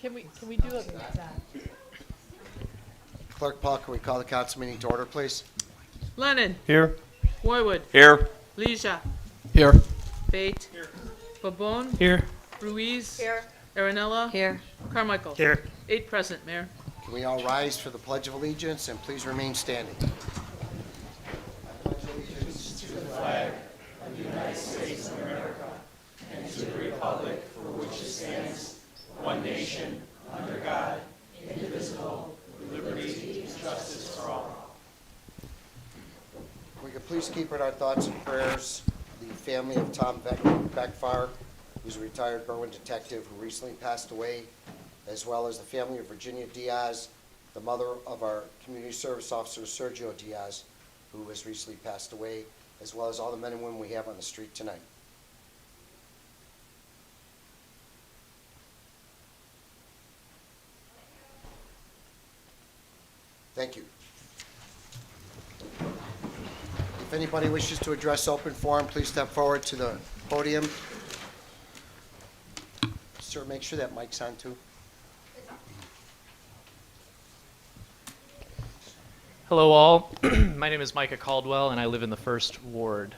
Can we do it? Clerk Paul, can we call the council meeting to order, please? Lennon. Here. Roywood. Here. Leisha. Here. Bate. Here. Babone. Here. Ruiz. Here. Arenella. Here. Carmichael. Here. 8 present, Mayor. Can we all rise for the Pledge of Allegiance and please remain standing? We could please keep in our thoughts and prayers the family of Tom Beckfar, who's a retired Berwyn detective who recently passed away, as well as the family of Virginia Diaz, the mother of our community service officer Sergio Diaz, who has recently passed away, as well as all the men and women we have on the street tonight. Thank you. If anybody wishes to address open forum, please step forward to the podium. Sir, make sure that mic's on too. Hello all, my name is Micah Caldwell and I live in the 1st Ward.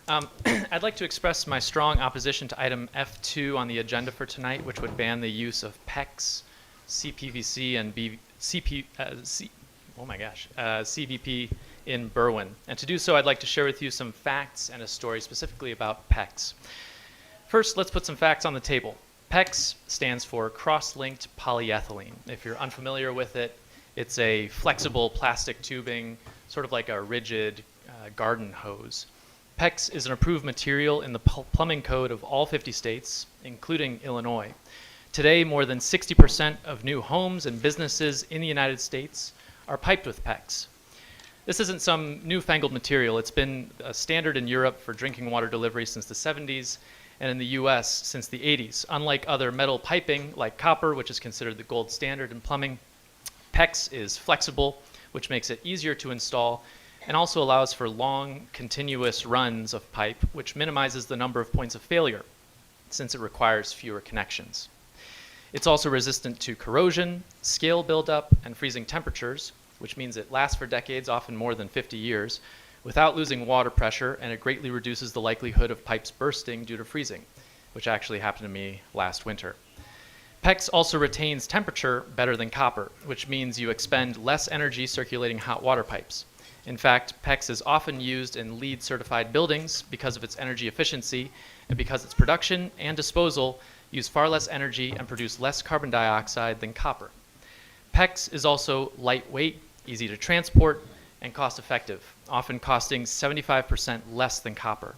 I'd like to express my strong opposition to item F2 on the agenda for tonight, which would ban the use of PECs, CPVC, and CVP in Berwyn. And to do so, I'd like to share with you some facts and a story specifically about PECs. First, let's put some facts on the table. PECs stands for cross-linked polyethylene. If you're unfamiliar with it, it's a flexible plastic tubing, sort of like a rigid garden hose. PECs is an approved material in the plumbing code of all 50 states, including Illinois. Today, more than 60% of new homes and businesses in the United States are piped with PECs. This isn't some newfangled material. It's been a standard in Europe for drinking water delivery since the 70s, and in the US since the 80s. Unlike other metal piping, like copper, which is considered the gold standard in plumbing, PECs is flexible, which makes it easier to install, and also allows for long, continuous runs of pipe, which minimizes the number of points of failure, since it requires fewer connections. It's also resistant to corrosion, scale buildup, and freezing temperatures, which means it lasts for decades, often more than 50 years, without losing water pressure, and it greatly reduces the likelihood of pipes bursting due to freezing, which actually happened to me last winter. PECs also retains temperature better than copper, which means you expend less energy circulating hot water pipes. In fact, PECs is often used in LEED certified buildings because of its energy efficiency and because its production and disposal use far less energy and produce less carbon dioxide than copper. PECs is also lightweight, easy to transport, and cost effective, often costing 75% less than copper.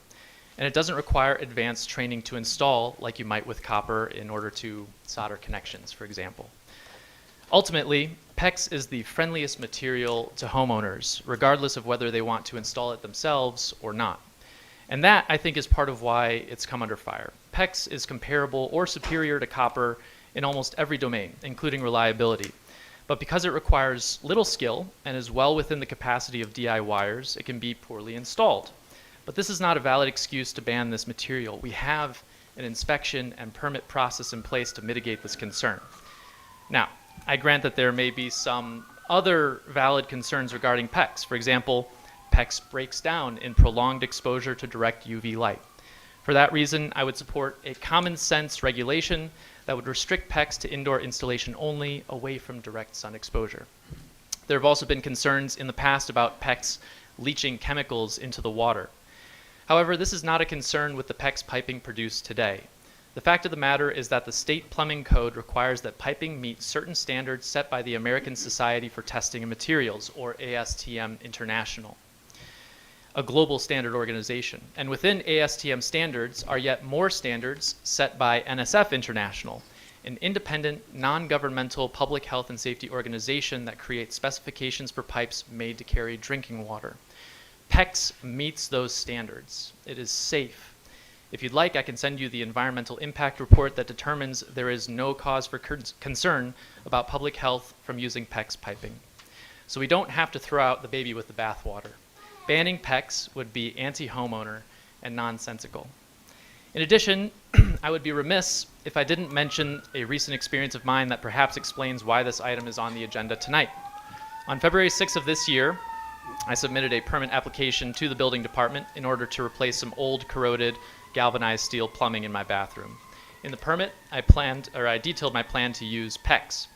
And it doesn't require advanced training to install like you might with copper in order to solder connections, for example. Ultimately, PECs is the friendliest material to homeowners, regardless of whether they want to install it themselves or not. And that, I think, is part of why it's come under fire. PECs is comparable or superior to copper in almost every domain, including reliability. But because it requires little skill and is well within the capacity of DIYers, it can be poorly installed. But this is not a valid excuse to ban this material. We have an inspection and permit process in place to mitigate this concern. Now, I grant that there may be some other valid concerns regarding PECs. For example, PECs breaks down in prolonged exposure to direct UV light. For that reason, I would support a common sense regulation that would restrict PECs to indoor installation only, away from direct sun exposure. There have also been concerns in the past about PECs leaching chemicals into the water. However, this is not a concern with the PECs piping produced today. The fact of the matter is that the state plumbing code requires that piping meet certain standards set by the American Society for Testing of Materials, or ASTM International, a global standard organization. And within ASTM standards are yet more standards set by NSF International, an independent, non-governmental public health and safety organization that creates specifications for pipes made to carry drinking water. PECs meets those standards. It is safe. If you'd like, I can send you the environmental impact report that determines there is no cause for concern about public health from using PECs piping. So we don't have to throw out the baby with the bathwater. Banning PECs would be anti-homeowner and nonsensical. In addition, I would be remiss if I didn't mention a recent experience of mine that perhaps explains why this item is on the agenda tonight. On February 6th of this year, I submitted a permit application to the building department in order to replace some old corroded galvanized steel plumbing in my bathroom. In the permit, I detailed my plan to use PEX.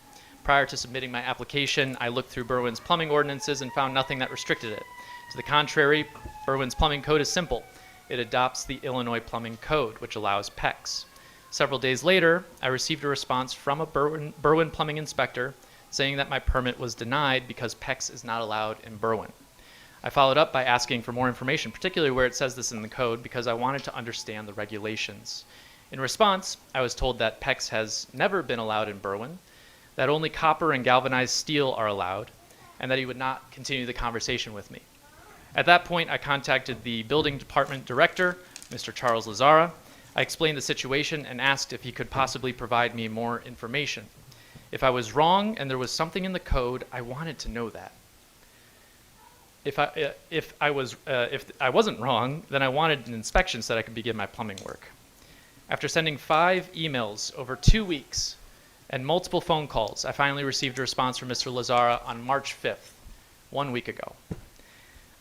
Prior to submitting my application, I looked through Berwyn's plumbing ordinances and found nothing that restricted it. To the contrary, Berwyn's plumbing code is simple. It adopts the Illinois Plumbing Code, which allows PEX. Several days later, I received a response from a Berwyn plumbing inspector saying that my permit was denied because PEX is not allowed in Berwyn. I followed up by asking for more information, particularly where it says this in the code, because I wanted to understand the regulations. In response, I was told that PEX has never been allowed in Berwyn, that only copper and galvanized steel are allowed, and that he would not continue the conversation with me. At that point, I contacted the building department director, Mr. Charles Lazara. I explained the situation and asked if he could possibly provide me more information. If I was wrong and there was something in the code, I wanted to know that. If I wasn't wrong, then I wanted an inspection so that I could begin my plumbing work. After sending 5 emails over 2 weeks and multiple phone calls, I finally received a response from Mr. Lazara on March 5th, 1 week ago.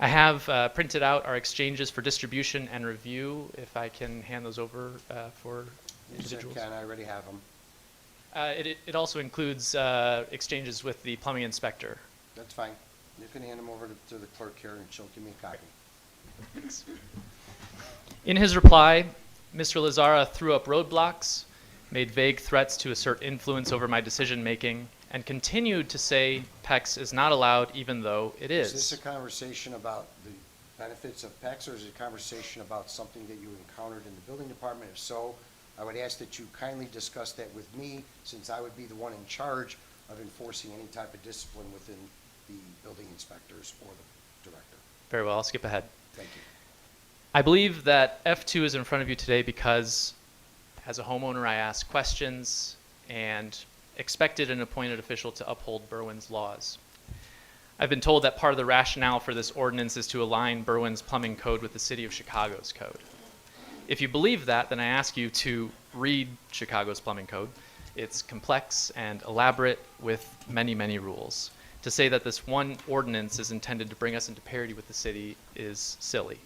I have printed out our exchanges for distribution and review, if I can hand those over for individuals. Yes, I can. I already have them. It also includes exchanges with the plumbing inspector. That's fine. You can hand them over to the clerk here, and she'll give me a copy. Thanks. In his reply, Mr. Lazara threw up roadblocks, made vague threats to assert influence over my decision-making, and continued to say PEX is not allowed even though it is. Is this a conversation about the benefits of PEX, or is it a conversation about something that you encountered in the building department? If so, I would ask that you kindly discuss that with me, since I would be the one in charge of enforcing any type of discipline within the building inspectors or the director. Very well, I'll skip ahead. Thank you. I believe that F2 is in front of you today because, as a homeowner, I asked questions and expected an appointed official to uphold Berwyn's laws. I've been told that part of the rationale for this ordinance is to align Berwyn's plumbing code with the City of Chicago's code. If you believe that, then I ask you to read Chicago's plumbing code. It's complex and elaborate with many, many rules. To say that this one ordinance is intended to bring us into parity with the city is silly.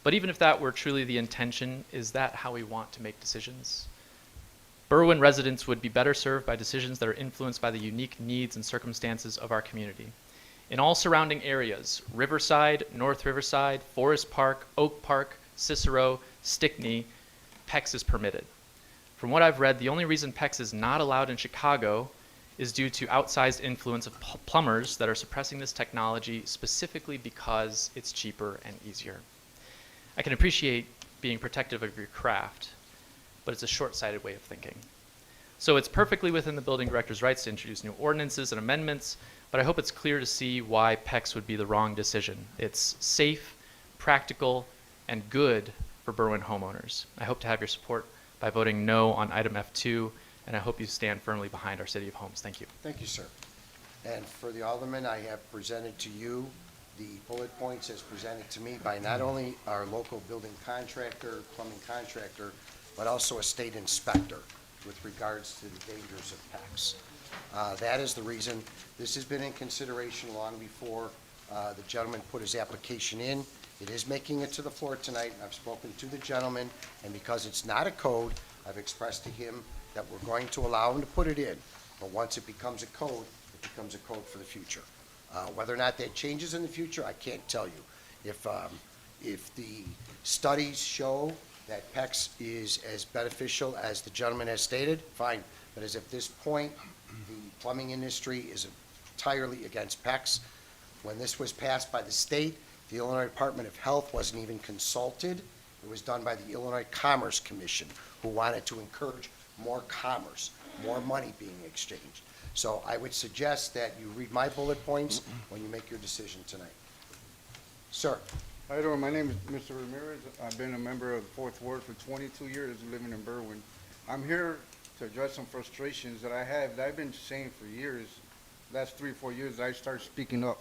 But even if that were truly the intention, is that how we want to make decisions? Berwyn residents would be better served by decisions that are influenced by the unique needs and circumstances of our community. In all surrounding areas, Riverside, North Riverside, Forest Park, Oak Park, Cicero, Stickney, PEX is permitted. From what I've read, the only reason PEX is not allowed in Chicago is due to outsized influence of plumbers that are suppressing this technology specifically because it's cheaper and easier. I can appreciate being protective of your craft, but it's a short-sighted way of thinking. So it's perfectly within the building director's rights to introduce new ordinances and amendments, but I hope it's clear to see why PEX would be the wrong decision. It's safe, practical, and good for Berwyn homeowners. I hope to have your support by voting no on item F2, and I hope you stand firmly behind our City of Homes. Thank you. Thank you, sir. And for the alderman, I have presented to you the bullet points as presented to me by not only our local building contractor, plumbing contractor, but also a state inspector with regards to the dangers of PEX. That is the reason this has been in consideration long before the gentleman put his application in. It is making it to the floor tonight. I've spoken to the gentleman, and because it's not a code, I've expressed to him that we're going to allow him to put it in. But once it becomes a code, it becomes a code for the future. Whether or not that changes in the future, I can't tell you. If the studies show that PEX is as beneficial as the gentleman has stated, fine. But as of this point, the plumbing industry is entirely against PEX. When this was passed by the state, the Illinois Department of Health wasn't even consulted. It was done by the Illinois Commerce Commission, who wanted to encourage more commerce, more money being exchanged. So I would suggest that you read my bullet points when you make your decision tonight. Sir. How you doing? My name is Mr. Ramirez. I've been a member of the Fourth Ward for 22 years living in Berwyn. I'm here to address some frustrations that I have that I've been saying for years. Last 3 or 4 years, I started speaking up.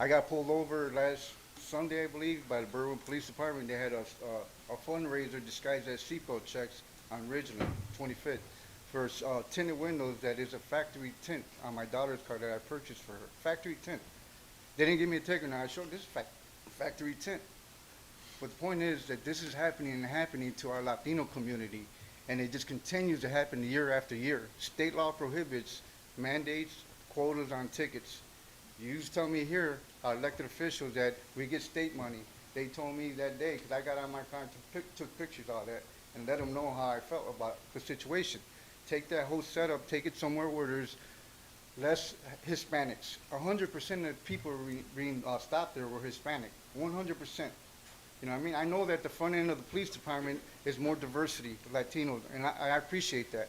I got pulled over last Sunday, I believe, by the Berwyn Police Department. They had a fundraiser disguised as seatbelt checks on Ridgeland, 25th, for tinted windows that is a factory tint on my daughter's car that I purchased for her. Factory tint. They didn't give me a ticket. Now I showed this factory tint. But the point is that this is happening and happening to our Latino community, and it just continues to happen year after year. State law prohibits mandates, quotas on tickets. You used to tell me here, our elected officials, that we get state money. They told me that day, because I got on my car and took pictures of that, and let them know how I felt about the situation. Take that whole setup, take it somewhere where there's less Hispanics. 100% of the people being stopped there were Hispanic, 100%. You know what I mean? I know that the front end of the police department is more diversity, Latinos, and I appreciate that.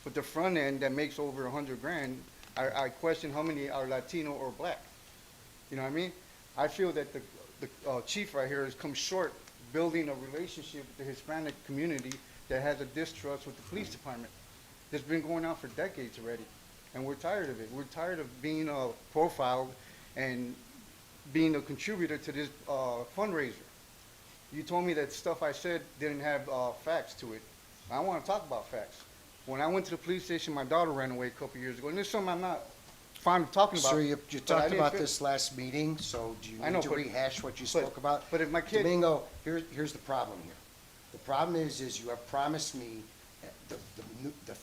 But the front end that makes over 100 grand, I question how many are Latino or black. You know what I mean? I feel that the chief right here has come short building a relationship with the Hispanic community that has a distrust with the police department. That's been going on for decades already, and we're tired of it. We're tired of being profiled and being a contributor to this fundraiser. You told me that stuff I said didn't have facts to it. I want to talk about facts. When I went to the police station, my daughter ran away a couple years ago, and this is something I'm not fond of talking about. Sir, you but I talked didn't about fit- this last meeting, so do you I know, need to but- rehash what you spoke about? But if my kid, Domingo, here's the problem here. The problem is you have promised me the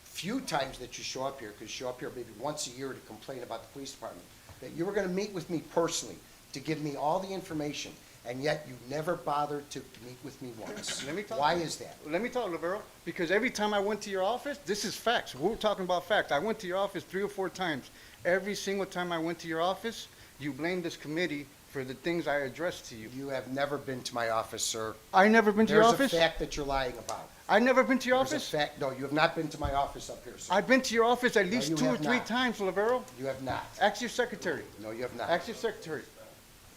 few times that you show up here, because you show up here maybe once a year to complain about the police department, that you were gonna meet with me personally to give me all the information, and yet you never bothered to meet with me once. Let me talk. Why is that? Let me talk, Lavero, because every time I went to your office, this is facts. We're talking about facts. I went to your office 3 or 4 times. Every single time I went to your office, you blamed this committee for the things I addressed to you. You have never been to my office, sir. I never been to your There's office? a fact that you're lying about. I never been to your There's a office? fact, no, you have not been to my office up here, sir. I've been to your office at least you 2 or have 3 not. times, Lavero. You have not. Ask your secretary. No, you have not. Ask your secretary.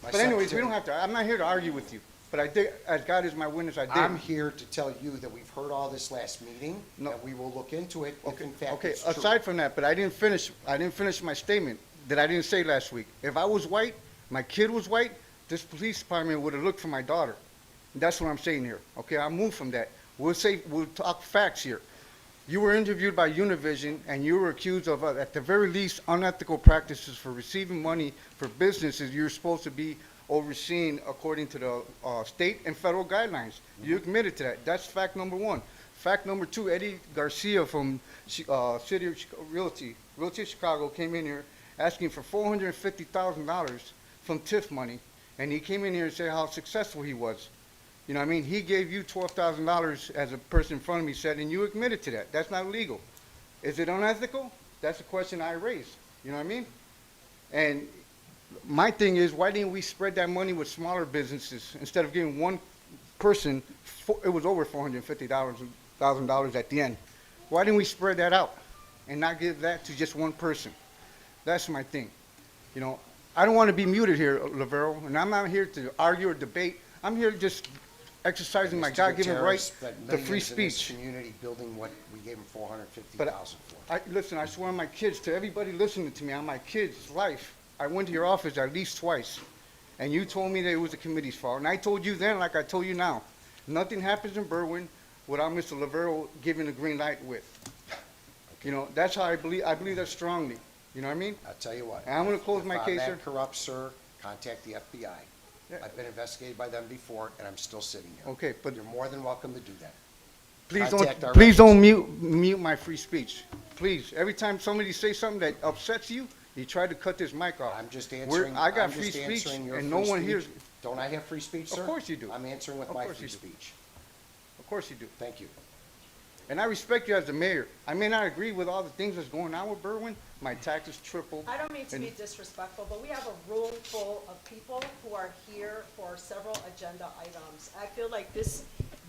My But anyways, we secretary- don't have to, I'm not here to argue with you. But I did, as God is my witness, I did. I'm here to tell you that we've heard all this last meeting, No. and we will look into it if in fact Okay, it's true. aside from that, but I didn't finish my statement that I didn't say last week. If I was white, my kid was white, this police department would have looked for my daughter. That's what I'm saying here, okay? I'll move from that. We'll talk facts here. You were interviewed by Univision, and you were accused of, at the very least, unethical practices for receiving money for businesses you're supposed to be overseen according to the state and federal guidelines. You admitted to that. That's fact number 1. Fact number 2, Eddie Garcia from City of Realty of Chicago came in here asking for $450,000 from TIF money, and he came in here and said how successful he was. You know what I mean? He gave you $12,000 as a person in front of me said, and you admitted to that. That's not illegal. Is it unethical? That's a question I raised. You know what I mean? And my thing is, why didn't we spread that money with smaller businesses instead of giving one person, it was over $450,000 at the end. Why didn't we spread that out and not give that to just one person? That's my thing. You know, I don't want to be muted here, Lavero, and I'm not here to argue or debate. I'm here just exercising my Mr. God-given right Gutierrez spent to free millions in this speech. community building what we gave him $450,000 But for. listen, I swear on my kids, to everybody listening to me, on my kids' life, I went to your office at least twice, and you told me that it was the committee's fault. And I told you then, like I told you now, nothing happens in Berwyn without Mr. Lavero giving the green light with. You know, that's how I believe that strongly. You know what I mean? I'll tell you what. And I'm gonna close my case, If sir. I'm that corrupt, sir, contact the FBI. Yeah. I've been investigated by them before, and I'm still sitting here. Okay, but You're more than welcome to do that. please our don't mute my free speech. Please, every time somebody says something that upsets you, you try to cut this mic off. I'm just answering. I got I'm free just speech, answering your and no free one speech. hears. Don't I have free speech, Of sir? course you do. I'm answering with Of my course free you do. speech. Of course you do. Thank you. And I respect you as the mayor. I may not agree with all the things that's going on with Berwyn. My taxes tripled. I don't mean to be And- disrespectful, but we have a room full of people who are here for several agenda items. I feel like this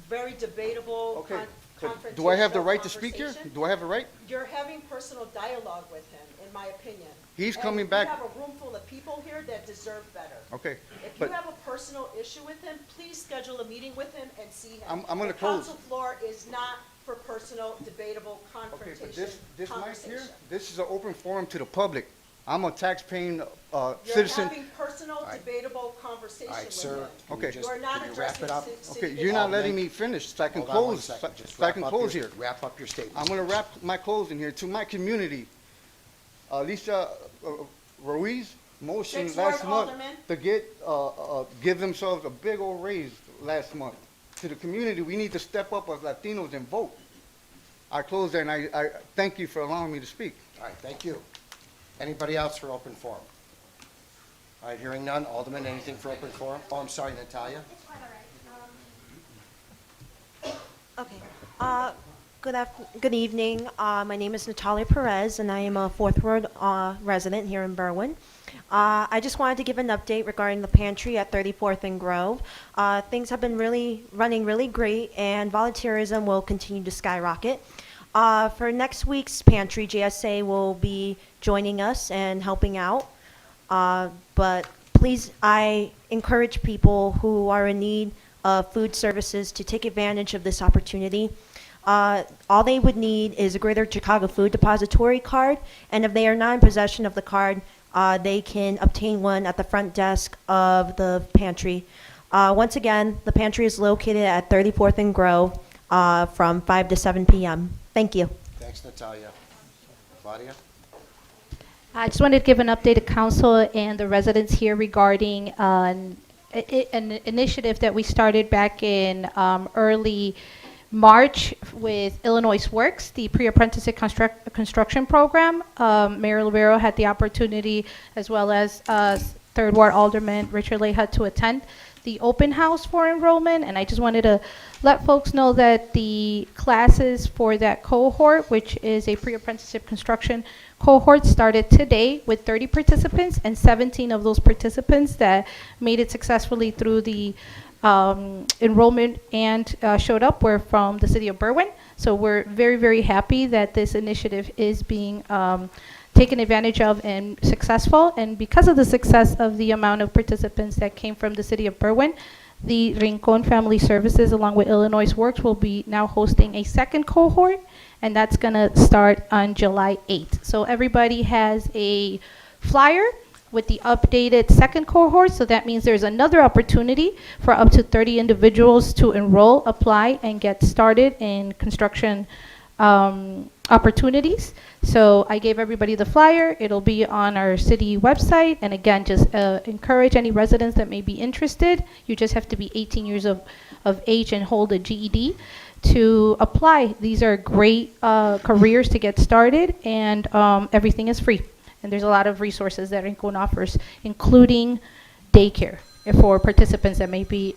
very debatable, Okay, confrontational but do I have the right to speak here? conversation, Do I have the right? You're having personal dialogue with him, in my opinion. He's coming back- And we have a room full of people here that deserve better. Okay, If you but have a personal issue with him, please schedule a meeting with him and see him. I'm gonna close. The council floor is not for personal, debatable okay, but confrontation this mic here, conversation. this is an open forum to the public. I'm a tax-paying You're citizen. having personal, right. debatable conversation All right, with sir. him. Can Okay. you just, You're not can you wrap addressing it up? city Okay, you're not Alderman. letting me finish, so I can Hold on one close, second. Just so I wrap can up close your- here. Wrap up your statement. I'm gonna wrap my closing here to my community. Lisa Ruiz motioned 6 last word, month Alderman. to give themselves a big old raise last month. To the community, we need to step up as Latinos and vote. I close there, and I thank you for allowing me to speak. All right, thank you. Anybody else for open forum? All right, hearing none. Alderman, anything for open forum? Oh, I'm sorry, Natalia. Okay. Good evening. My name is Natalia Perez, and I am a Fourth Ward resident here in Berwyn. I just wanted to give an update regarding the pantry at 34th and Grove. Things have been running really great, and volunteerism will continue to skyrocket. For next week's pantry, JSA will be joining us and helping out. But please, I encourage people who are in need of food services to take advantage of this opportunity. All they would need is a Greater Chicago Food Depository card, and if they are not in possession of the card, they can obtain one at the front desk of the pantry. Once again, the pantry is located at 34th and Grove from 5 to 7 p.m. Thank you. Thanks, Natalia. Claudia? I just wanted to give an update to council and the residents here regarding an initiative that we started back in early March with Illinois Works, the pre-apprenticeship construction program. Mayor Rivero had the opportunity, as well as Third Ward Alderman Richard Leha, to attend the open house for enrollment, and I just wanted to let folks know that the classes for that cohort, which is a pre-apprenticeship construction cohort, started today with 30 participants, and 17 of those participants that made it successfully through the enrollment and showed up were from the city of Berwyn. So we're very, very happy that this initiative is being taken advantage of and successful. And because of the success of the amount of participants that came from the city of Berwyn, the Rincon Family Services, along with Illinois Works, will be now hosting a second cohort, and that's going to start on July 8th. So everybody has a flyer with the updated second cohort, so that means there's another opportunity for up to 30 individuals to enroll, apply, and get started in construction opportunities. So I gave everybody the flyer. It'll be on our city website, and again, just encourage any residents that may be interested. You just have to be 18 years of age and hold a GED to apply. These are great careers to get started, and everything is free. And there's a lot of resources that Rincon offers, including daycare for participants that may be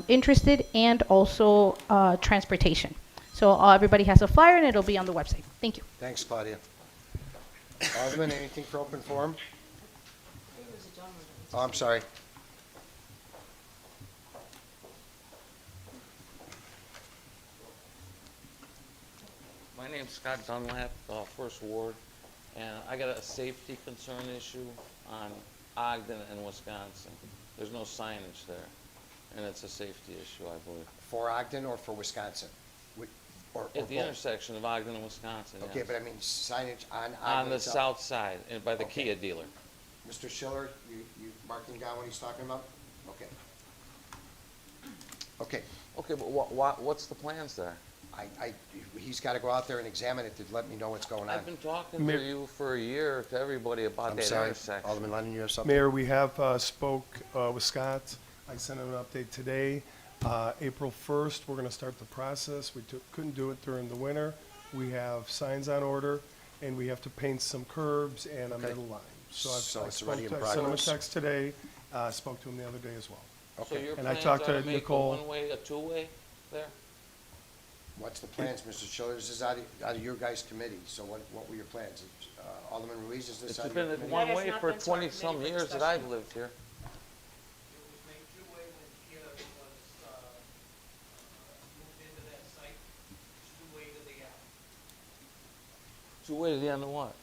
interested, and also transportation. So everybody has a flyer, and it'll be on the website. Thank you. Thanks, Claudia. Alderman, anything for open forum? Oh, I'm sorry. My name's Scott Dunlap, First Ward, and I got a safety concern issue on Ogden and Wisconsin. There's no signage there, and it's a safety issue, I believe. For Ogden or for Wisconsin? Or At the both? intersection of Ogden and Wisconsin, Okay, yes. but I mean signage on Ogden On the itself. south side, and by the Okay. Kia dealer. Mr. Schiller, you marking down what he's talking about? Okay. Okay, Okay, but what's the plans there? he's got to go out there and examine it to let me know what's going on. I've been talking to you for a year, to everybody about I'm that sorry, intersection. Alderman Lennon, you have something? Mayor, we have spoke with Scott. I sent him an update today. April 1st, we're going to start the process. We couldn't do it during the winter. We have signs on order, and we have to paint some curbs and a Okay. middle line. So I it's already in sent him a progress? text today, spoke to him the other day as well. So your And I plans talked are to to make a Nicole. one-way, a two-way there? What's the plans, Mr. Schiller? This is out of your guys' committee, so what were your plans? Alderman Ruiz, is this It's out of your been committee? one That has way not for been to our 20-some committee for years that discussion. I've lived here. It was made two-way when Kia was moved into that site. It's two-way to the alley, Two-way to the end of what?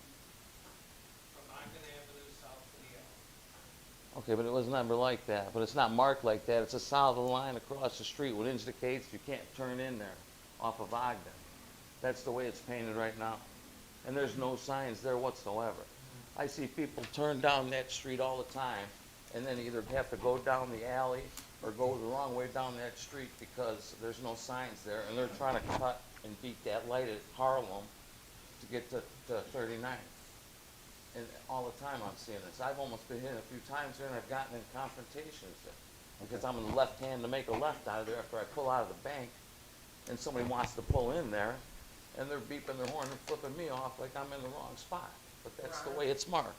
from Ogden Avenue south to the alley. Okay, but it was never like that, but it's not marked like that. It's a solid line across the street, which indicates you can't turn in there off of Ogden. That's the way it's painted right now. And there's no signs there whatsoever. I see people turn down that street all the time, and then either have to go down the alley or go the wrong way down that street because there's no signs there, and they're trying to cut and beat that light at Harlem to get to 39th. And all the time I'm seeing this. I've almost been hit a few times there, and I've gotten in confrontations there. Because I'm in the left hand to make a left out of there after I pull out of the bank, and somebody wants to pull in there, and they're beeping their horn and flipping me off like I'm in the wrong spot. But that's the way it's marked.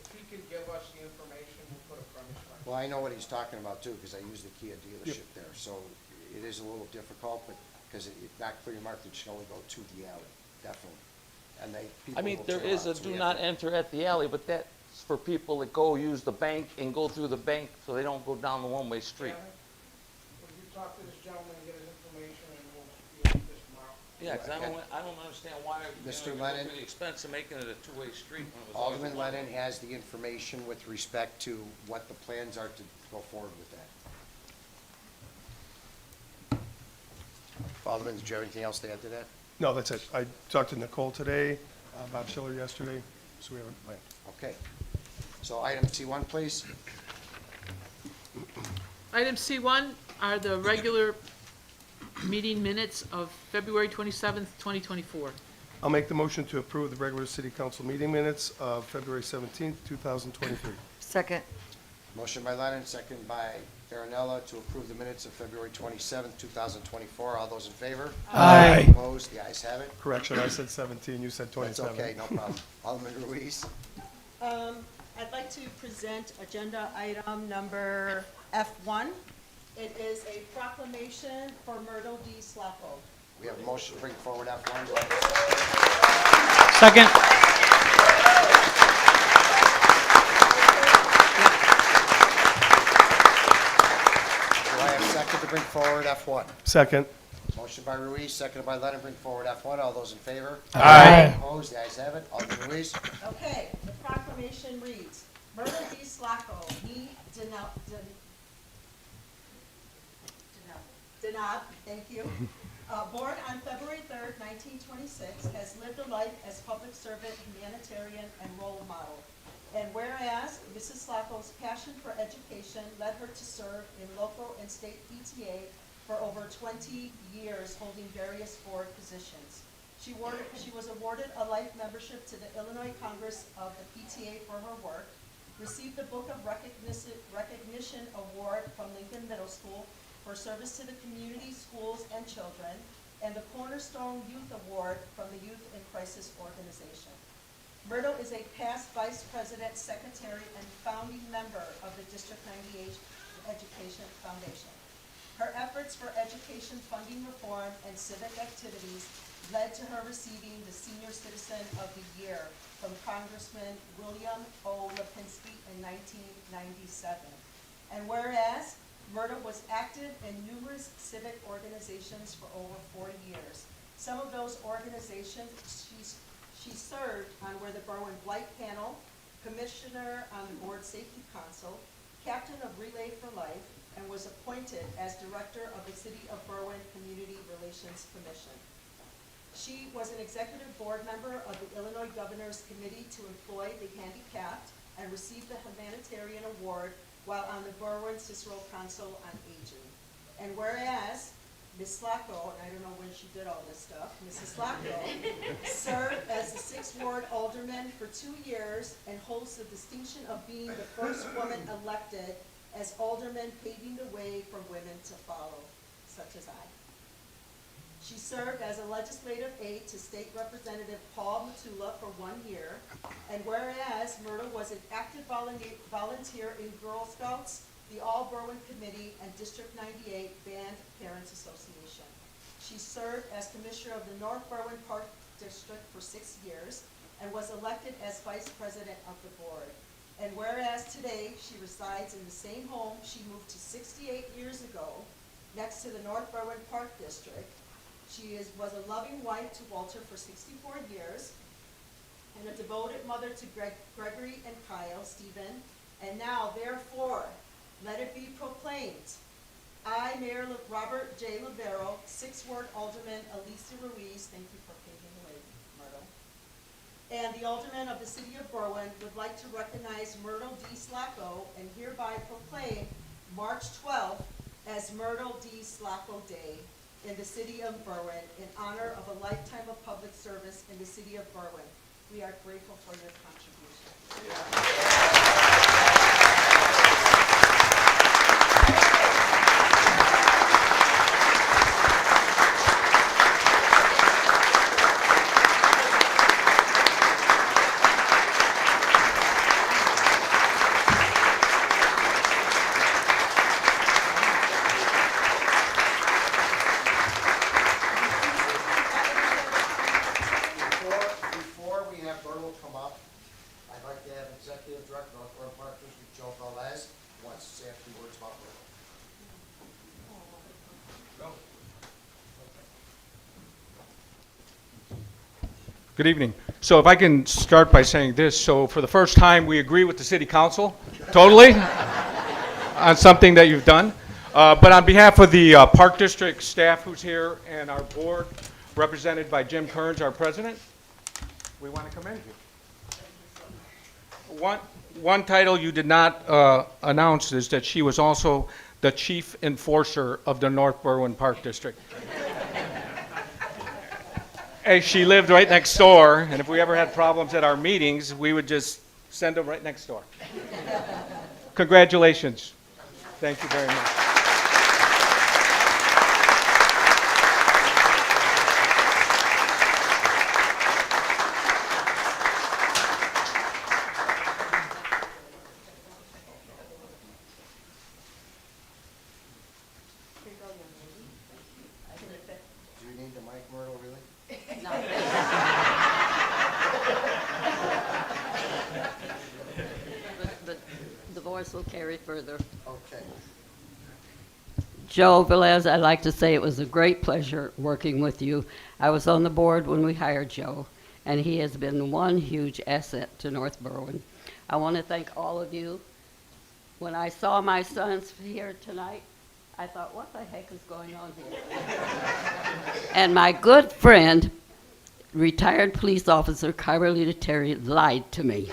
If he could give us the information, we'll put a premise right. Well, I know what he's talking about too, because I use the Kia dealership there, so it is a little difficult, but, because it's not clearly marked, that you can only go to the alley, definitely. And people I mean, will there turn is a around, so do we have not to- enter at the alley, but that's for people that go use the bank and go through the bank so they don't go down the one-way street. Will you talk to this gentleman and get his information, and we'll do this tomorrow? Yeah, 'cause I don't understand why, Mr. you go Lennon? through the expense of making it a two-way street when it was always Alderman a one-way. Lennon has the information with respect to what the plans are to go forward with that. Alderman, did you have anything else to add to that? No, that's it. I talked to Nicole today, Bob Schiller yesterday, so we have a plan. Okay. So item C1, please. Item C1 are the regular meeting minutes of February 27th, 2024. I'll make the motion to approve the regular city council meeting minutes of February 17th, 2023. Second. Motion by Lennon, second by Farinella to approve the minutes of February 27th, 2024. All those in favor? Aye. Opposed? The ayes have it. Correction, I said 17, you said That's 27. okay, no problem. Alderman Ruiz. I'd like to present agenda item number F1. It is a proclamation for Myrtle D. Slacco. We have a motion to bring forward F1. Do I have a Second. Do I have a second to bring forward F1? Second. Motion by Ruiz, seconded by Lennon, bring forward F1. All those in favor? Aye. Opposed? The ayes have it. Alderman Ruiz. Okay, the proclamation reads, Myrtle D. Slacco, he Denab, thank you. Born on February 3rd, 1926, has lived a life as public servant, humanitarian, and role model. And whereas Mrs. Slacco's passion for education led her to serve in local and state PTA for over 20 years, holding various board positions. She was awarded a life membership to the Illinois Congress of the PTA for her work, received the Book of Recognition Award from Lincoln Middle School for service to the community, schools, and children, and the Cornerstone Youth Award from the Youth in Crisis Organization. Myrtle is a past vice president, secretary, and founding member of the District 98 Education Foundation. Her efforts for education funding reform and civic activities led to her receiving the Senior Citizen of the Year from Congressman William O. Lipinski in 1997. And whereas Myrtle was active in numerous civic organizations for over 4 years. Some of those organizations she served on were the Berwyn Blight Panel, Commissioner on the Board Safety Council, Captain of Relay for Life, and was appointed as Director of the City of Berwyn Community Relations Commission. She was an executive board member of the Illinois Governor's Committee to Employ the Handicapped and received the Humanitarian Award while on the Berwyn Cicero Council on Aging. And whereas Ms. Slacco, and I don't know when she did all this stuff, Mrs. Slacco served as the 6th Ward Alderman for 2 years and holds the distinction of being the first woman elected as alderman, paving the way for women to follow, such as I. She served as a legislative aide to State Representative Paul Matula for 1 year, and whereas Myrtle was an active volunteer in Girl Scouts, the All Berwyn Committee, and District 98 Band Parents Association. She served as Commissioner of the North Berwyn Park District for 6 years, and was elected as Vice President of the board. And whereas today she resides in the same home she moved to 68 years ago, next to the North Berwyn Park District, she was a loving wife to Walter for 64 years, and a devoted mother to Gregory and Kyle, Stephen, and now, therefore, let it be proclaimed. I, Mayor Robert J. Libero, 6th Ward Alderman Alicia Ruiz, thank you for paving the way, Myrtle, and the Aldermen of the City of Berwyn would like to recognize Myrtle D. Slacko and hereby proclaim March 12th as Myrtle D. Slacko Day in the City of Berwyn in honor of a lifetime of public service in the City of Berwyn. We are grateful for your contribution. Before we have Bertle come up, I'd like to have Executive Director of North Berwyn Park District, Joe Velez, who wants to say a few words about Bertle. Good evening. So if I can start by saying this, so for the first time, we agree with the city council, totally, on something that you've done. But on behalf of the Park District staff who's here and our board, represented by Jim Kearns, our president, we want to commend you. One title you did not announce is that she was also the chief enforcer of the North Berwyn Park District. Hey, she lived right next door, and if we ever had problems at our meetings, we would just send them right next door. Congratulations. Thank you very much. Do you need the mic, Myrtle, really? The voice will carry further. Okay. Joe Velez, I'd like to say it was a great pleasure working with you. I was on the board when we hired Joe, and he has been one huge asset to North Berwyn. I want to thank all of you. When I saw my sons here tonight, I thought, what the heck is going on here? And my good friend, retired police officer Carmelita Terry, lied to me.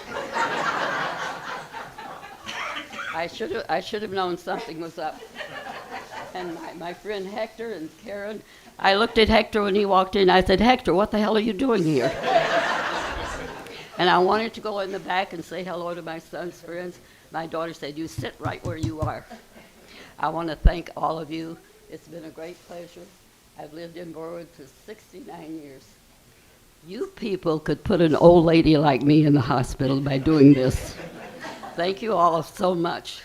I should have known something was up. And my friend Hector and Karen, I looked at Hector when he walked in. I said, Hector, what the hell are you doing here? And I wanted to go in the back and say hello to my son's friends. My daughter said, you sit right where you are. I want to thank all of you. It's been a great pleasure. I've lived in Berwyn for 69 years. You people could put an old lady like me in the hospital by doing this. Thank you all so much.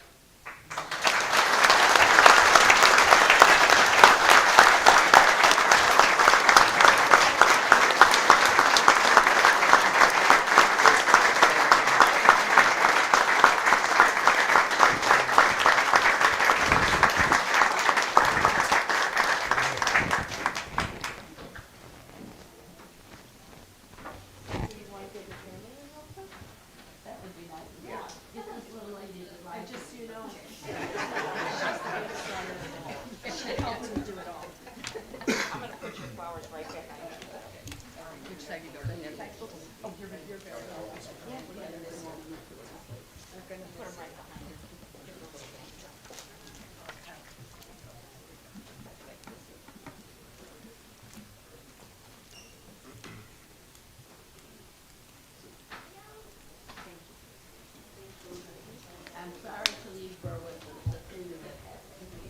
I'm sorry to leave Berwyn, but it's a thing that has to be.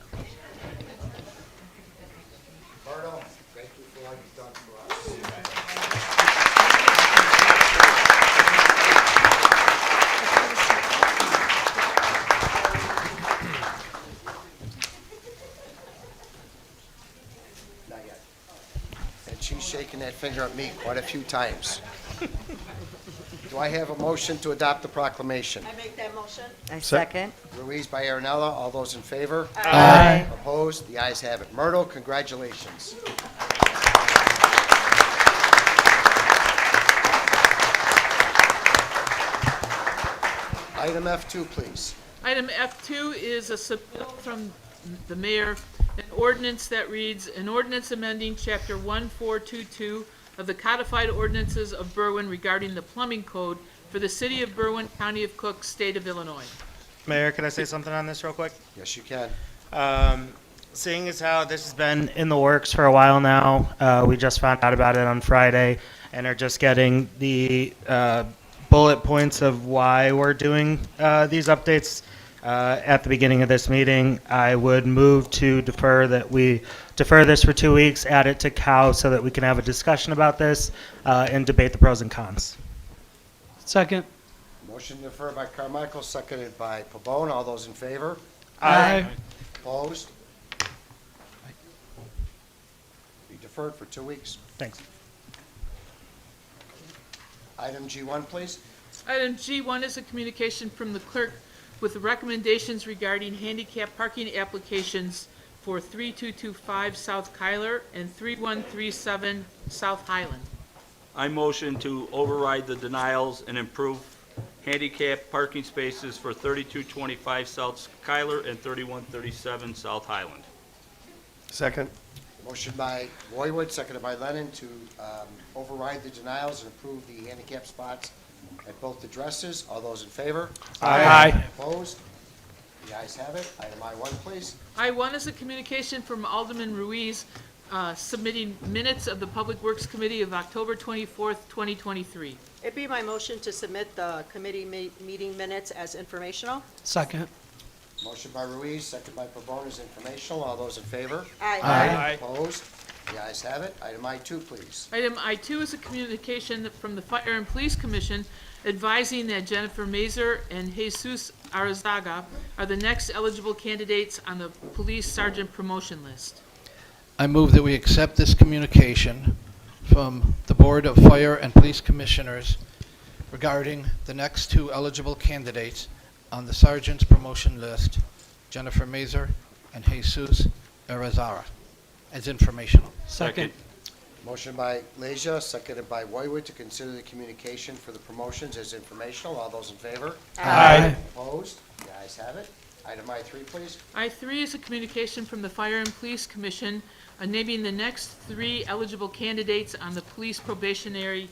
Myrtle, thank you for all you've done for us. Not yet. And she's shaking that finger at me quite a few times. Do I have a motion to adopt the proclamation? I make that motion. I second. Ruiz by Aaronella, all those in favor? Aye. Opposed? The ayes have it. Myrtle, congratulations. Item F2, please. Item F2 is a submittal from the mayor, an ordinance that reads, an ordinance amending Chapter 1422 of the codified ordinances of Berwyn regarding the plumbing code for the city of Berwyn, county of Cook, state of Illinois. Mayor, can I say something on this real quick? Yes, you can. Seeing as how this has been in the works for a while now, we just found out about it on Friday and are just getting the bullet points of why we're doing these updates at the beginning of this meeting. I would move to defer this for 2 weeks, add it to COW so that we can have a discussion about this and debate the pros and cons. Second. Motion deferred by Carmichael, seconded by Pabon. All those in favor? Aye. Opposed? Be deferred for 2 weeks. Thanks. Item G1, please. Item G1 is a communication from the clerk with recommendations regarding handicap parking applications for 3225 South Kyler and 3137 South Highland. I motion to override the denials and improve handicap parking spaces for 3225 South Kyler and 3137 South Highland. Second. Motion by Roywood, seconded by Lennon, to override the denials and approve the handicap spots at both addresses. All those in favor? Aye. Opposed? The ayes have it. Item I1, please. I1 is a communication from Alderman Ruiz submitting minutes of the Public Works Committee of October 24th, 2023. It'd be my motion to submit the committee meeting minutes as informational. Second. Motion by Ruiz, seconded by Pabon is informational. All those in favor? Aye. Opposed? The ayes have it. Item I2, please. Item I2 is a communication from the Fire and Police Commission advising that Jennifer Mazer and Jesus Arizaga are the next eligible candidates on the police sergeant promotion list. I move that we accept this communication from the Board of Fire and Police Commissioners regarding the next two eligible candidates on the sergeant's promotion list, Jennifer Mazer and Jesus Arizara, as informational. Second. Motion by Leisure, seconded by Roywood, to consider the communication for the promotions as informational. All those in favor? Aye. Opposed? The ayes have it. Item I3, please. I3 is a communication from the Fire and Police Commission naming the next three eligible candidates on the police probationary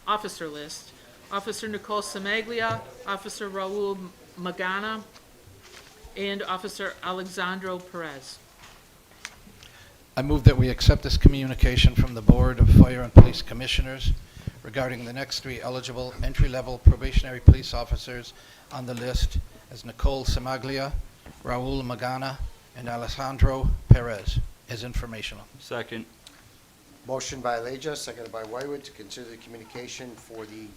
officer list. Officer Nicole Samaglia, Officer Raul Magana, and Officer Alexandro Perez. I move that we accept this communication from the Board of Fire and Police Commissioners regarding the next three eligible entry-level probationary police officers on the list as Nicole Samaglia, Raul Magana, and Alessandro Perez, as informational. Second. Motion by Leisure, seconded by Roywood, to consider the communication for the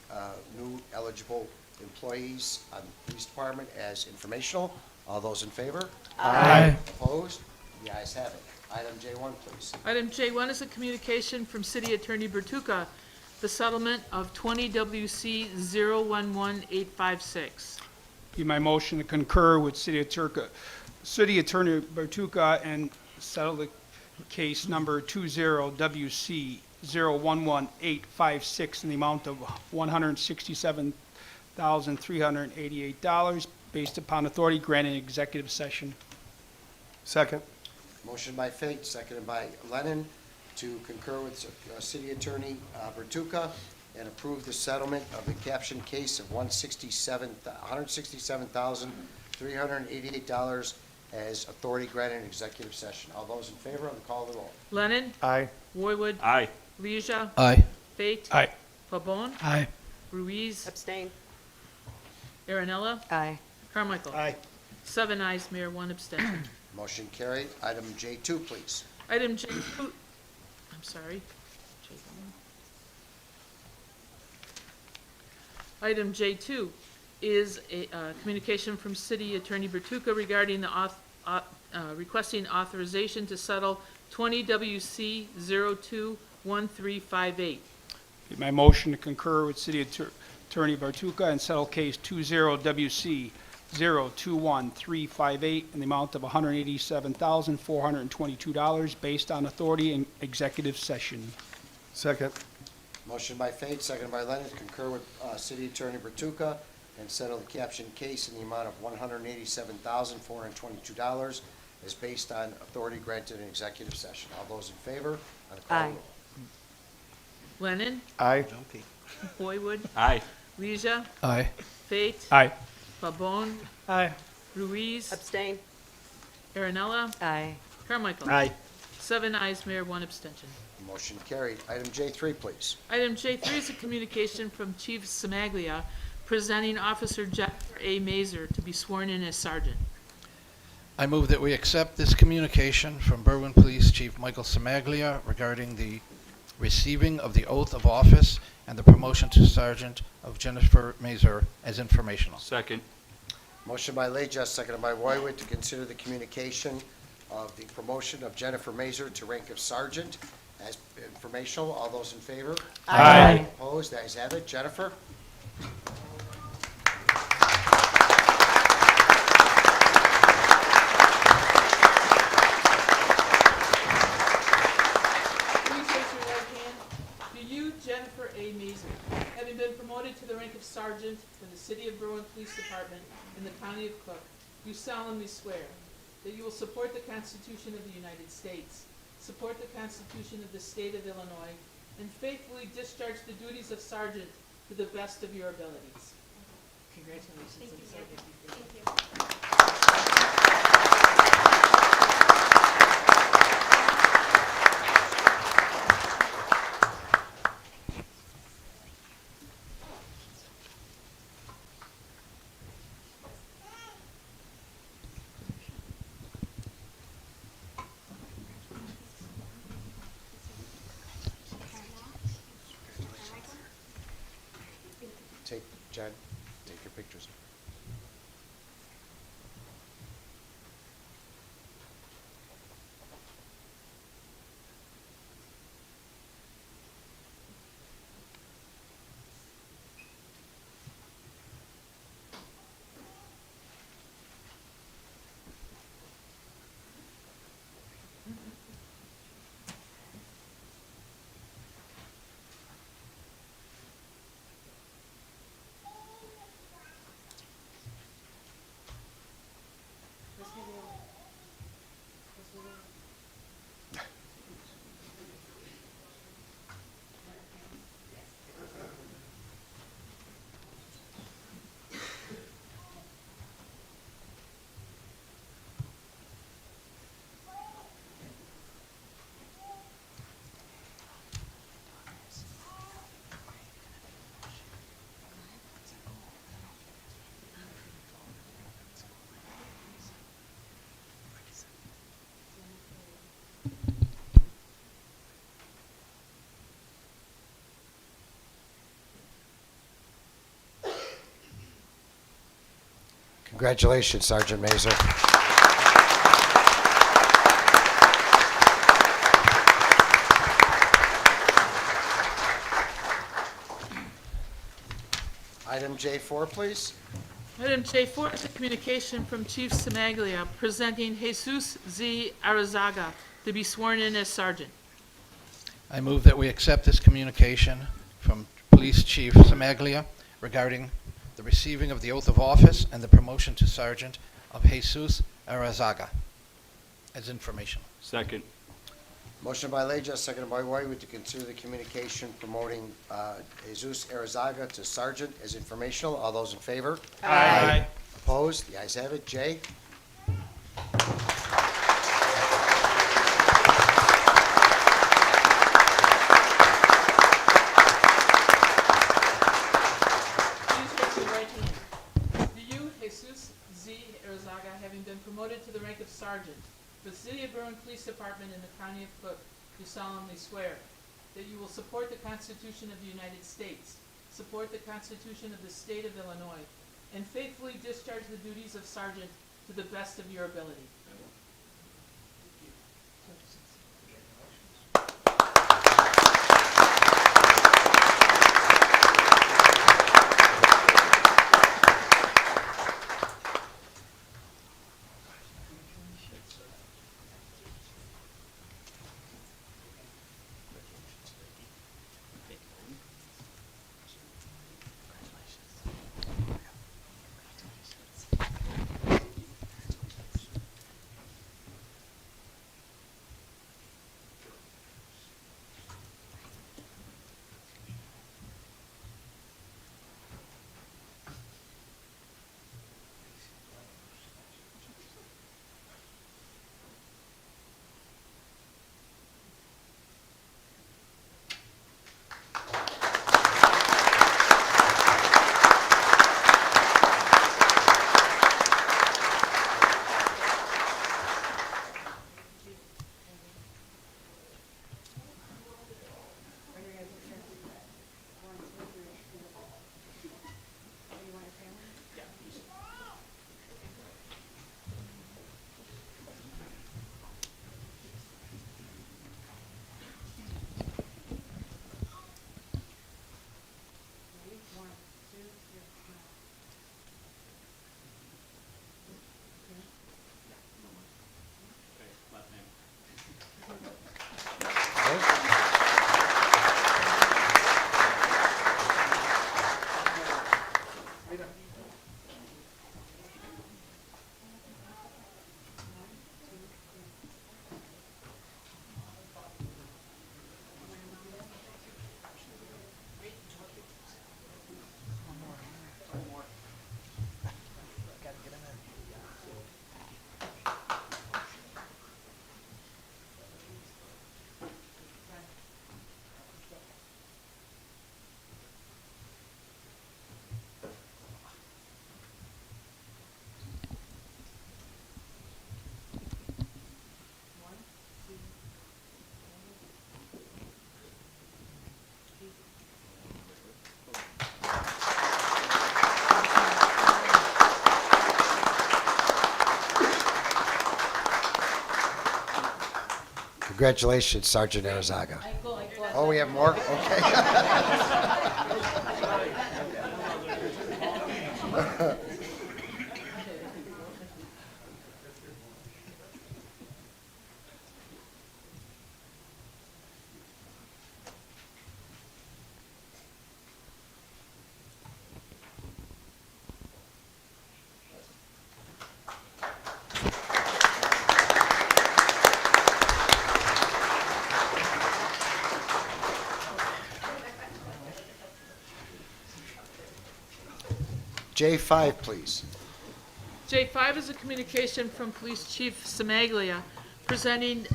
new eligible employees on the police department as informational. All those in favor? Aye. Opposed? The ayes have it. Item J1, please. Item J1 is a communication from City Attorney Bertuca, the settlement of 20 WC 011856. Be my motion to concur with City Attorney Bertuca and settle the case number 20WC 011856 in the amount of $167,388 based upon authority granted in executive session. Second. Motion by Fate, seconded by Lennon, to concur with City Attorney Bertuca and approve the settlement of the captioned case of $167,388 as authority granted in executive session. All those in favor on the call of the roll? Lennon? Aye. Roywood? Aye. Leisure? Aye. Fate? Aye. Pabon? Aye. Ruiz? Abstain. Aaronella? Aye. Carmichael? Aye. 7 ayes, Mayor, 1 abstention. Motion carried. Item J2, please. Item J2, I'm sorry. Item J2 is a communication from City Attorney Bertuca regarding the requesting authorization to settle 20 WC 021358. Be my motion to concur with City Attorney Bertuca and settle case 20WC 021358 in the amount of $187,422 based on authority in executive session. Second. Motion by Fate, seconded by Lennon, to concur with City Attorney Bertuca and settle the captioned case in the amount of $187,422 is based on authority granted in executive session. All those in favor? On the call of the roll. Lennon, Aye. Boywood, Aye. Leisure, Aye. Fate, Aye. Pabon, Aye. Ruiz, Abstain. Aaronella, Aye. Carmichael. Aye. 7 ayes, Mayor, 1 abstention. Motion carried. Item J3, please. Item J3 is a communication from Chief Semaglia presenting Officer Jennifer A. Mazer to be sworn in as sergeant. I move that we accept this communication from Berwyn Police Chief Michael Semaglia regarding the receiving of the oath of office and the promotion to sergeant of Jennifer Mazer as informational. Second. Motion by Leja, seconded by Boywood, to consider the communication of the promotion of Jennifer Mazer to rank of sergeant as informational. All those in favor? Aye. Opposed? The ayes have it. Jennifer? Please raise your right hand. Do you, Jennifer A. Mazer, having been promoted to the rank of sergeant for the City of Berwyn Police Department in the County of Cook, do solemnly swear that you will support the Constitution of the United States, support the Constitution of the State of Illinois, and faithfully discharge the duties of sergeant to the best of your abilities? Congratulations. Thank you. Take, Jen, take your pictures. Congratulations, Sergeant Mazer. Item J4, please. Item J4 is a communication from Chief Semaglia presenting Jesus Z. Arizaga to be sworn in as sergeant. I move that we accept this communication from Police Chief Semaglia regarding the receiving of the oath of office and the promotion to sergeant of Jesus Arizaga as informational. Second. Motion by Leja, seconded by Whitewood, to consider the communication promoting Jesus Arizaga to sergeant as informational. All those in favor? Aye. Opposed? The ayes have it. Jay? Please raise your right hand. Do you, Jesus Z. Arizaga, having been promoted to the rank of sergeant for the City of Berwyn Police Department in the County of Cook, do solemnly swear that you will support the Constitution of the United States, support the Constitution of the State of Illinois, and faithfully discharge the duties of sergeant to the best of your ability? Congratulations, Sergeant Arizaga. Oh, we have more? Okay. J5, please. J5 is a communication from Police Chief Semaglia presenting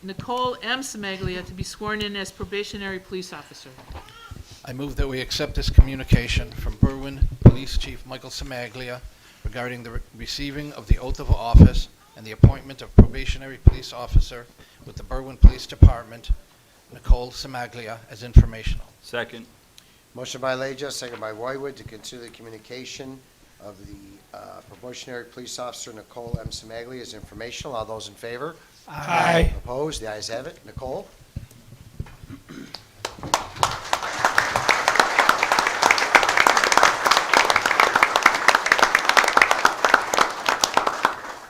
Nicole M. Semaglia to be sworn in as probationary police officer. I move that we accept this communication from Berwyn Police Chief Michael Semaglia regarding the receiving of the oath of office and the appointment of probationary police officer with the Berwyn Police Department, Nicole Semaglia, as informational. Second. Motion by Leja, second by Wywood, to consider the communication of the probationary police officer Nicole M. Semaglia as informational. All those in favor? Aye. Opposed? The ayes have it. Nicole?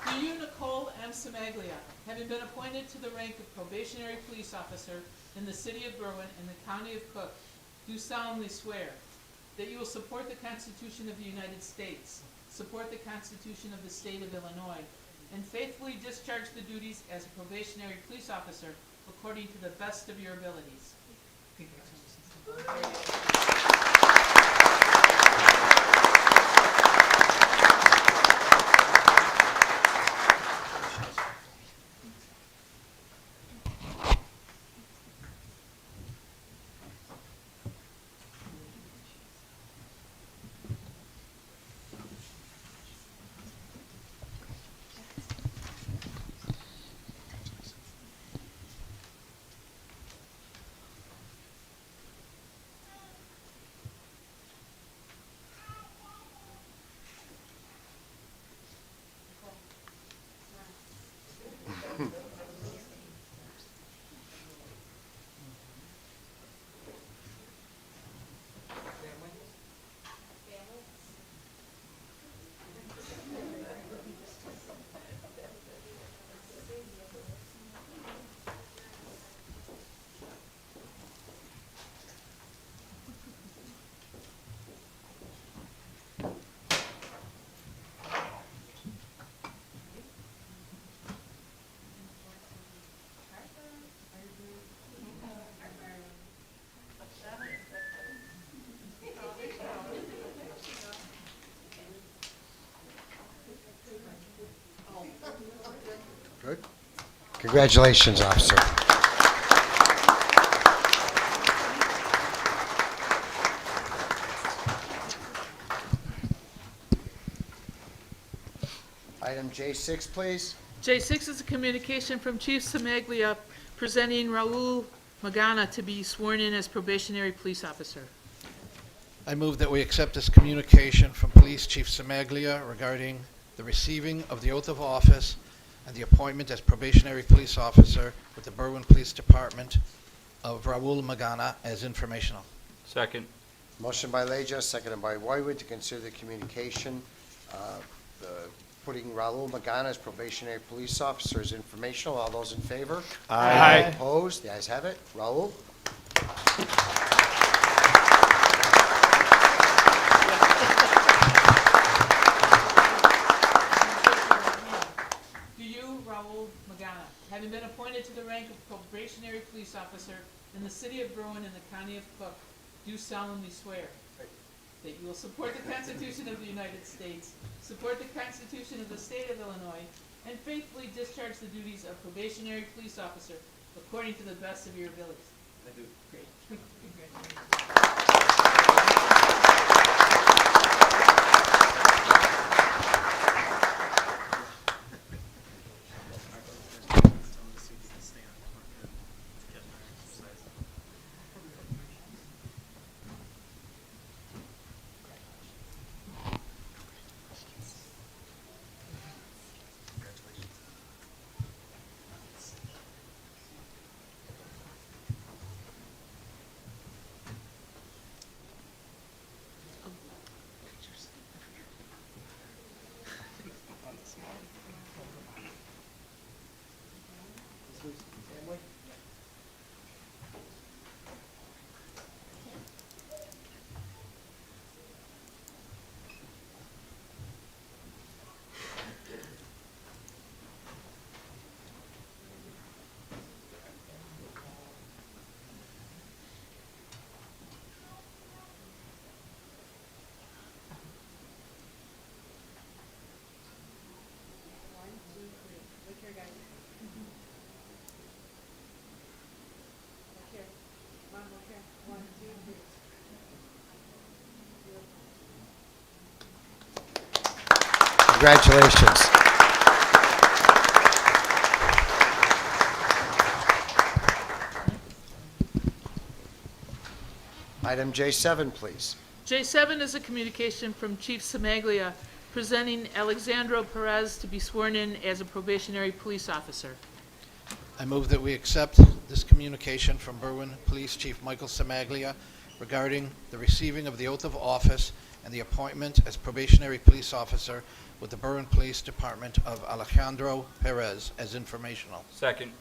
Do you, Nicole M. Semaglia, having been appointed to the rank of probationary police officer in the city of Berwyn and the county of Cook, do solemnly swear that you will support the Constitution of the United States, support the Constitution of the state of Illinois, and faithfully discharge the duties as a probationary police officer according to the best of your abilities? Good. Congratulations, officer. Item J6, please. J6 is a communication from Chief Semaglia presenting Raul Magana to be sworn in as probationary police officer. I move that we accept this communication from Police Chief Semaglia regarding the receiving of the oath of office and the appointment as probationary police officer with the Berwyn Police Department of Raul Magana as informational. Second. Motion by Leja, seconded by Wywood, to consider the communication, putting Raul Magana as probationary police officer as informational. All those in favor? Aye. Opposed? The ayes have it. Raul? Do you, Raul Magana, having been appointed to the rank of probationary police officer in the city of Berwyn and the county of Cook, do solemnly swear that you will support the Constitution of the United States, support the Constitution of the state of Illinois, and faithfully discharge the duties of probationary police officer according to the best of your abilities? I do. Great. Congratulations. Congratulations. Item J7, please. J7 is a communication from Chief Semaglia presenting Alexandro Perez to be sworn in as a probationary police officer. I move that we accept this communication from Berwyn Police Chief Michael Semaglia regarding the receiving of the oath of office and the appointment as probationary police officer with the Berwyn Police Department of Alejandro Perez as informational. Second.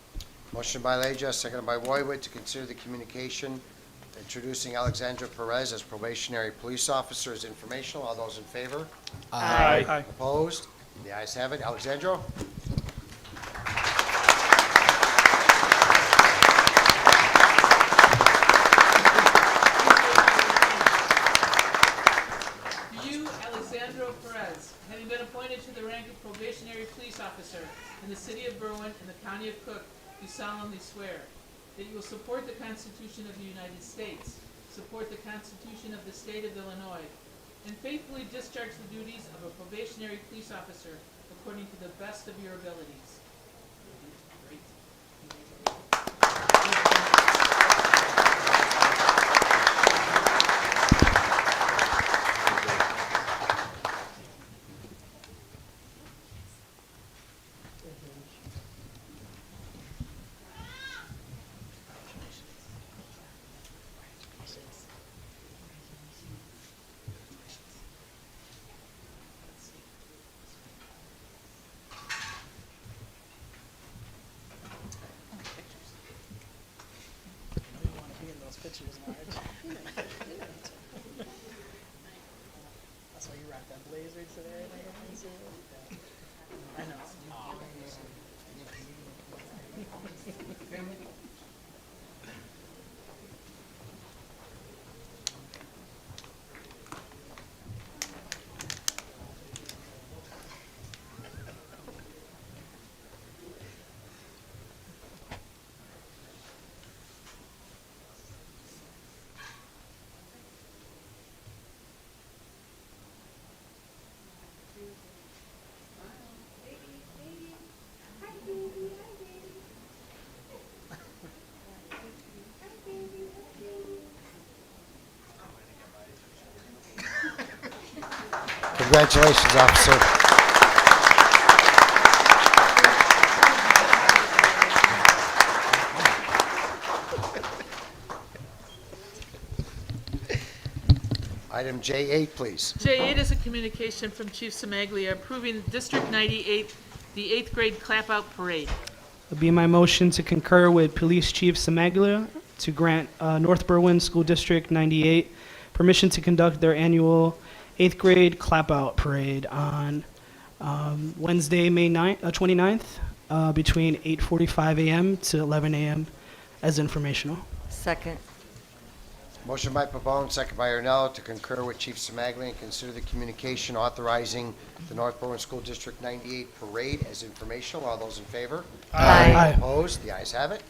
Motion by Leja, seconded by Roywood to consider the communication introducing Alexandra Perez as probationary police officer as informational. All those in favor? Aye. Opposed? The ayes have it. Alexandro? You, Alexandro Perez, having been appointed to the rank of probationary police officer in the city of Berwyn and the county of Cook, do solemnly swear that you will support the Constitution of the United States, support the Constitution of the state of Illinois, and faithfully discharge the duties of a probationary police officer according to the best of your abilities. Great. That's why you rock that blazer today. I know. Congratulations, officer. Item J8, please. J8 is a communication from Chief Semaglia approving District 98, the 8th grade clap-out parade. It'll be my motion to concur with Police Chief Semaglia to grant North Berwyn School District 98 permission to conduct their annual 8th grade clap-out parade on Wednesday, May 29th, between 8:45 a.m. to 11 a.m. as informational. Second. Motion by Pabon, second by Ernell, to concur with Chief Semaglia and consider the communication authorizing the North Berwyn School District 98 parade as informational. All those in favor? Aye. Opposed? The ayes have it.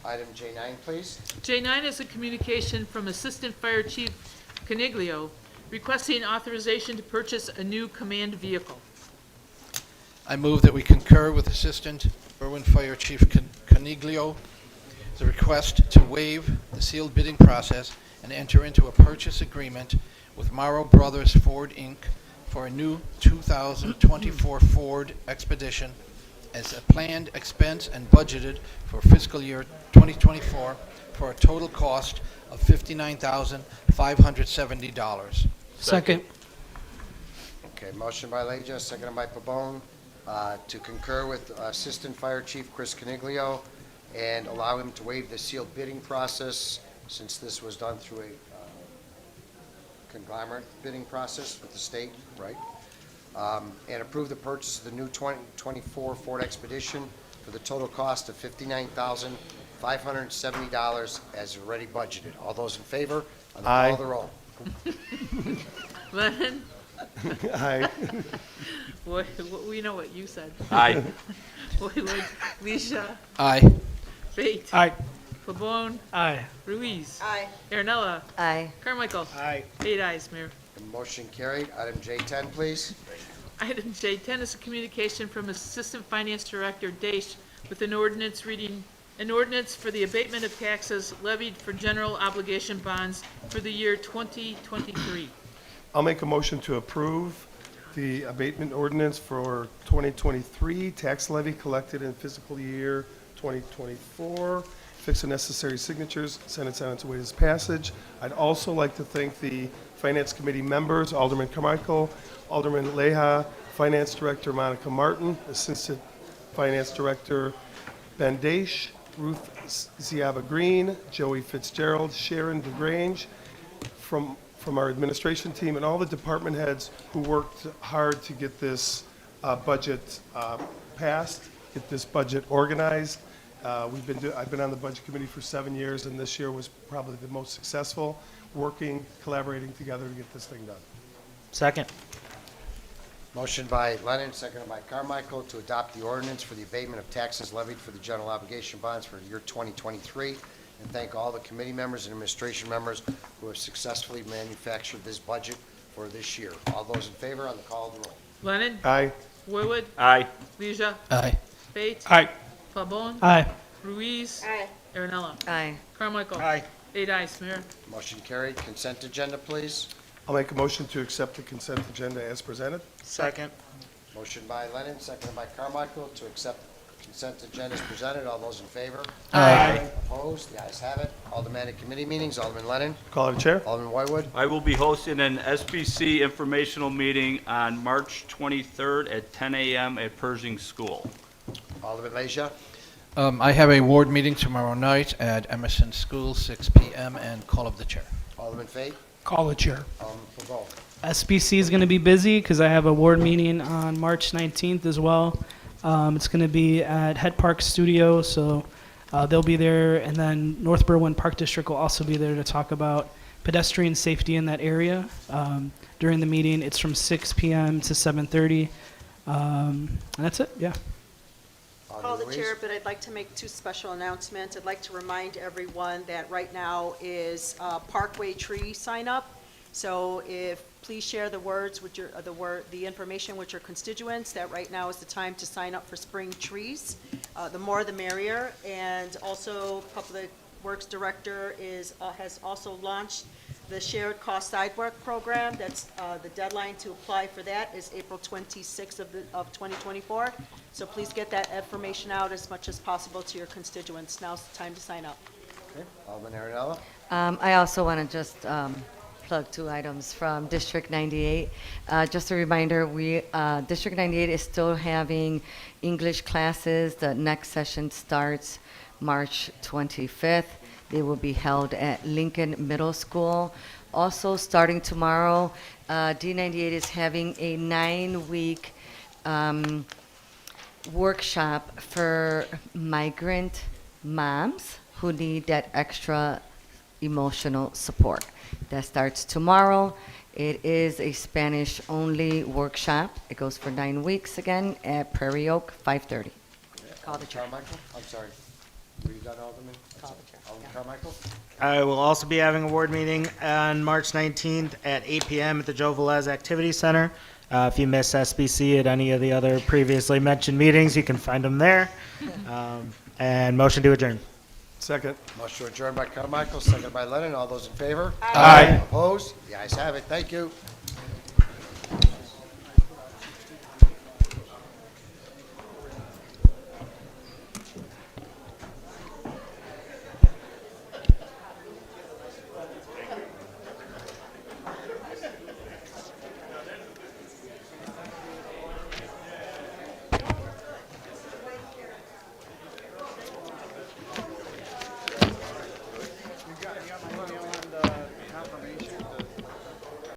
Item J9, please. J9 is a communication from Assistant Fire Chief Caniglio requesting authorization to purchase a new command vehicle. I move that we concur with Assistant Berwyn Fire Chief Caniglio, the request to waive the sealed bidding process and enter into a purchase agreement with Morrow Brothers Ford, Inc. for a new 2024 Ford Expedition as a planned expense and budgeted for fiscal year 2024 for a total cost of $59,570. Second. Okay, motion by Leja, seconded by Pabon, to concur with Assistant Fire Chief Chris Caniglio and allow him to waive the sealed bidding process, since this was done through a conglomerate bidding process with the state, right? And approve the purchase of the new 2024 Ford Expedition for the total cost of $59,570 as already budgeted. All those in favor? On the call of the roll. Lennon? Aye. Boy, we know what you said. Aye. Boywood, Leisha, Aye. Fate. Aye. Pabon, Aye. Ruiz. Aye. Aaronella, Aye. Carmichael. Aye. 8 ayes, Mayor. The motion carried. Item J10, please. Item J10 is a communication from Assistant Finance Director Dash with an ordinance reading, an ordinance for the abatement of taxes levied for general obligation bonds for the year 2023. I'll make a motion to approve the abatement ordinance for 2023, tax levy collected in fiscal year 2024. Fix the necessary signatures, send it on its way to passage. I'd also like to thank the Finance Committee members, Alderman Carmichael, Alderman Leha, Finance Director Monica Martin, Assistant Finance Director Ben Dash, Ruth Ziaba Green, Joey Fitzgerald, Sharon DeGrange, from our administration team, and all the department heads who worked hard to get this budget passed, get this budget organized. I've been on the budget committee for 7 years, and this year was probably the most successful, working, collaborating together to get this thing done. Second. Motion by Lennon, seconded by Carmichael, to adopt the ordinance for the abatement of taxes levied for the general obligation bonds for the year 2023, and thank all the committee members and administration members who have successfully manufactured this budget for this year. All those in favor on the call of the roll. Lennon? Aye. Roywood? Aye. Leisure? Aye. Spate? Aye. Pabon? Aye. Ruiz? Aye. Aaronella? Aye. Carmichael? Aye. 8 ayes, Mayor. Motion carried. Consent agenda, please. I'll make a motion to accept the consent agenda as presented. Second. Motion by Lennon, seconded by Carmichael, to accept the consent agenda as presented. All those in favor? Aye. Opposed? The ayes have it. Aldermanic committee meetings. Alderman Lennon. Call it a chair. Alderman Whitewood. I will be hosting an SBC informational meeting on March 23rd at 10 a.m. at Pershing School. Alderman Leisure. I have a ward meeting tomorrow night at Emerson School, 6 p.m., and call of the chair. Alderman Fate. Call the chair. Alderman Pavone. SBC is going to be busy because I have a ward meeting on March 19th as well. It's going to be at Head Park Studio, so they'll be there. And then North Berwyn Park District will also be there to talk about pedestrian safety in that area. During the meeting, it's from 6 p.m. to 7:30. And that's it, yeah. Call the chair, but I'd like to make 2 special announcements. I'd like to remind everyone that right now is Parkway Tree sign up. So please share the words with your, the information with your constituents, that right now is the time to sign up for spring trees. The more the merrier. And also Public Works Director has also launched the Shared Cost Sidewalk Program. That's the deadline to apply for that is April 26th of 2024. So please get that information out as much as possible to your constituents. Now's the time to sign up. Okay. Alderman Aaronella. I also want to just plug 2 items from District 98. Just a reminder, District 98 is still having English classes. The next session starts March 25th. They will be held at Lincoln Middle School. Also, starting tomorrow, D98 is having a 9-week workshop for migrant moms who need that extra emotional support. That starts tomorrow. It is a Spanish-only workshop. It goes for 9 weeks again at Prairie Oak, 5:30. Call the chair. Carmichael. I'm sorry. Were you done, Alderman? Call the chair. Alderman Carmichael. I will also be having a ward meeting on March 19th at 8 p.m. at the Joe Velez Activity Center. If you miss SBC at any of the other previously mentioned meetings, you can find them there. And motion to adjourn. Second. Motion adjourned by Carmichael, seconded by Lennon. All those in favor? Aye. Opposed? The ayes have it. Thank you.